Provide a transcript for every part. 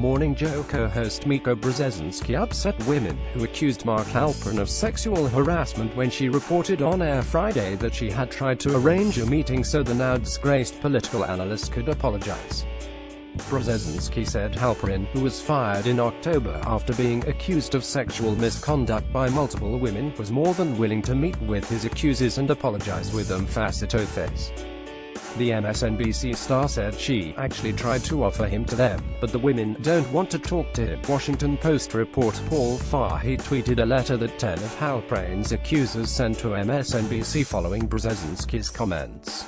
Morning Joe co-host Mika Brzezinski upset women who accused Mark Halperin of sexual harassment when she reported on air Friday that she had tried to arrange a meeting so the now disgraced political analyst could apologize. Brzezinski said Halperin, who was fired in October after being accused of sexual misconduct by multiple women, was more than willing to meet with his accusers and apologize with them face-to-face. The MSNBC star said she actually tried to offer him to them, but the women don't want to talk to him. Washington Post reporter Paul Fahey tweeted a letter that 10 of Halperin's accusers sent to MSNBC following Brzezinski's comments.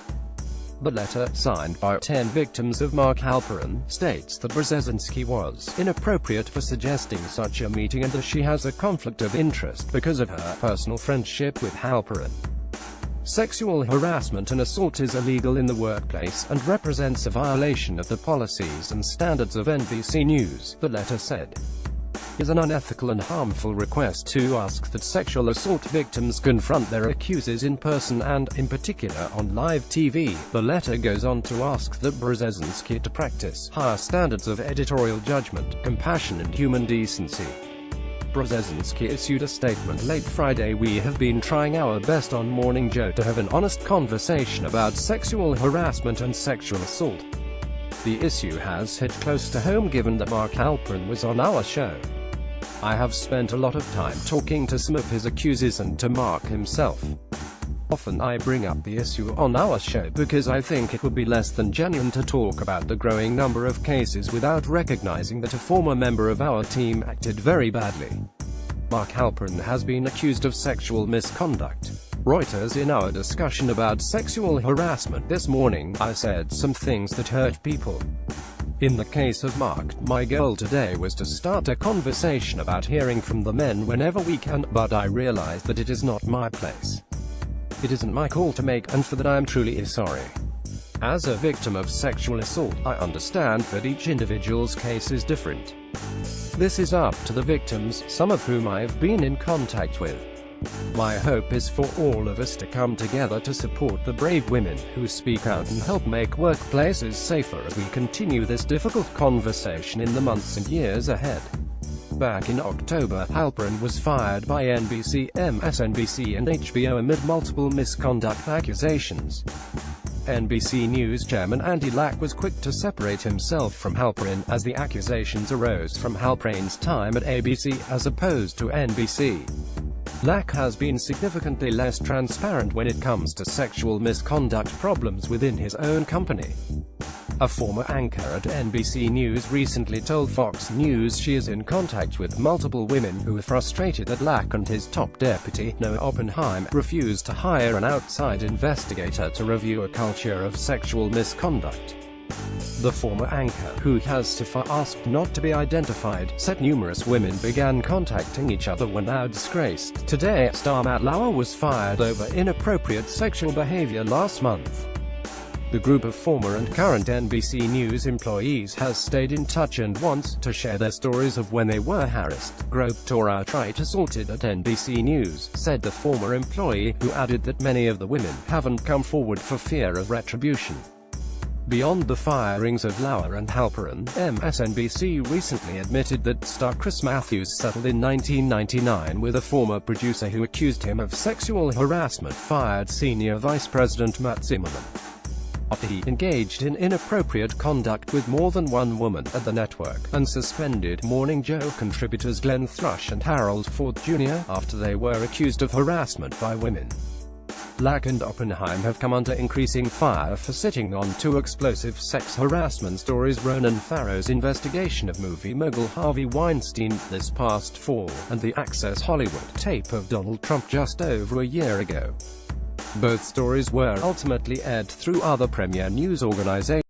The letter, signed by 10 victims of Mark Halperin, states that Brzezinski was inappropriate for suggesting such a meeting and that she has a conflict of interest because of her personal friendship with Halperin. Sexual harassment and assault is illegal in the workplace, and represents a violation of the policies and standards of NBC News, the letter said. It is an unethical and harmful request to ask that sexual assault victims confront their accusers in person and, in particular, on live TV. The letter goes on to ask that Brzezinski to practice higher standards of editorial judgment, compassion and human decency. Brzezinski issued a statement late Friday. "We have been trying our best on Morning Joe to have an honest conversation about sexual harassment and sexual assault. The issue has hit close to home given that Mark Halperin was on our show. I have spent a lot of time talking to some of his accusers and to Mark himself. Often I bring up the issue on our show because I think it would be less than genuine to talk about the growing number of cases without recognizing that a former member of our team acted very badly. Mark Halperin has been accused of sexual misconduct." Reuters. In our discussion about sexual harassment this morning, I said some things that hurt people. In the case of Mark, my goal today was to start a conversation about hearing from the men whenever we can, but I realized that it is not my place. It isn't my call to make, and for that I am truly sorry. As a victim of sexual assault, I understand that each individual's case is different. This is up to the victims, some of whom I have been in contact with. My hope is for all of us to come together to support the brave women who speak out and help make workplaces safer as we continue this difficult conversation in the months and years ahead. Back in October, Halperin was fired by NBC, MSNBC and HBO amid multiple misconduct accusations. NBC News chairman Andy Lack was quick to separate himself from Halperin, as the accusations arose from Halperin's time at ABC, as opposed to NBC. Lack has been significantly less transparent when it comes to sexual misconduct problems within his own company. A former anchor at NBC News recently told Fox News she is in contact with multiple women who are frustrated that Lack and his top deputy, Noah Oppenheim, refused to hire an outside investigator to review a culture of sexual misconduct. The former anchor, who has so far asked not to be identified, said numerous women began contacting each other when now disgraced. Today, star Matt Lauer was fired over inappropriate sexual behavior last month. The group of former and current NBC News employees has stayed in touch and wants to share their stories of when they were harassed, groped or outright assaulted at NBC News, said the former employee, who added that many of the women haven't come forward for fear of retribution. Beyond the firings of Lauer and Halperin, MSNBC recently admitted that star Chris Matthews settled in 1999 with a former producer who accused him of sexual harassment, fired senior vice president Matt Zimmerman after he engaged in inappropriate conduct with more than one woman at the network, and suspended Morning Joe contributors Glenn Thrush and Harold Ford Jr. after they were accused of harassment by women. Lack and Oppenheim have come under increasing fire for sitting on two explosive sex harassment stories: Ronan Farrow's investigation of movie mogul Harvey Weinstein this past fall, and the Access Hollywood tape of Donald Trump just over a year ago. Both stories were ultimately aired through other premier news organizations.